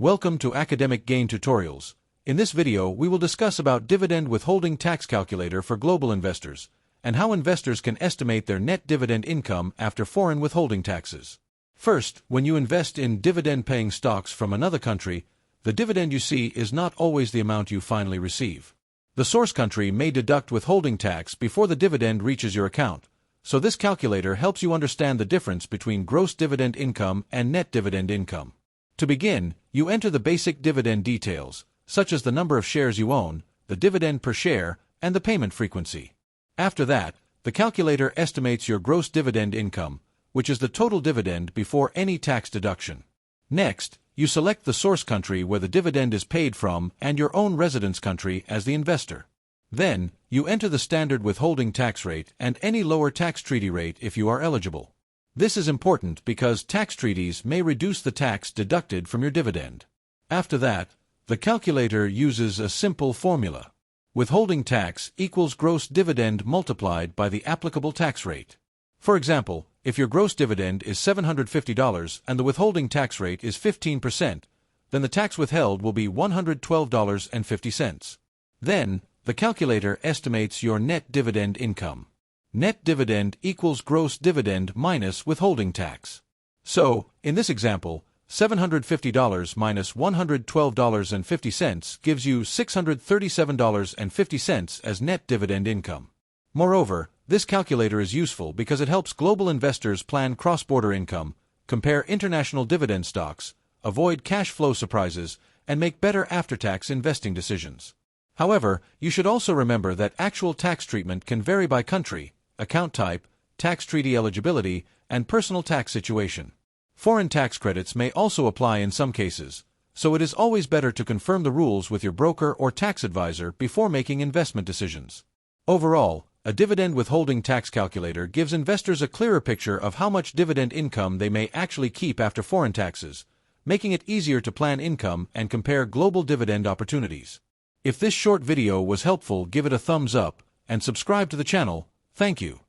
Welcome to Academic Gain Tutorials. In this video, we will discuss about Dividend Withholding Tax Calculator for global investors, and how investors can estimate their net dividend income after foreign withholding taxes. First, when you invest in dividend-paying stocks from another country, the dividend you see is not always the amount you finally receive. The source country may deduct withholding tax before the dividend reaches your account, so this calculator helps you understand the difference between gross dividend income and net dividend income. To begin, you enter the basic dividend details, such as the number of shares you own, the dividend per share, and the payment frequency. After that, the calculator estimates your gross dividend income, which is the total dividend before any tax deduction. Next, you select the source country where the dividend is paid from and your own residence country as the investor. Then, you enter the standard withholding tax rate and any lower tax treaty rate if you are eligible. This is important because tax treaties may reduce the tax deducted from your dividend. After that, the calculator uses a simple formula. Withholding tax equals gross dividend multiplied by the applicable tax rate. For example, if your gross dividend is $750 and the withholding tax rate is 15%, then the tax withheld will be $112.50. Then, the calculator estimates your net dividend income. Net dividend equals gross dividend minus withholding tax. So, in this example, $750 minus $112.50 gives you $637.50 as net dividend income. Moreover, this calculator is useful because it helps global investors plan cross-border income, compare international dividend stocks, avoid cash flow surprises, and make better after-tax investing decisions. However, you should also remember that actual tax treatment can vary by country, account type, tax treaty eligibility, and personal tax situation. Foreign tax credits may also apply in some cases, so it is always better to confirm the rules with your broker or tax advisor before making investment decisions. Overall, a dividend withholding tax calculator gives investors a clearer picture of how much dividend income they may actually keep after foreign taxes, making it easier to plan income and compare global dividend opportunities. If this short video was helpful, give it a thumbs up and subscribe to the channel. Thank you.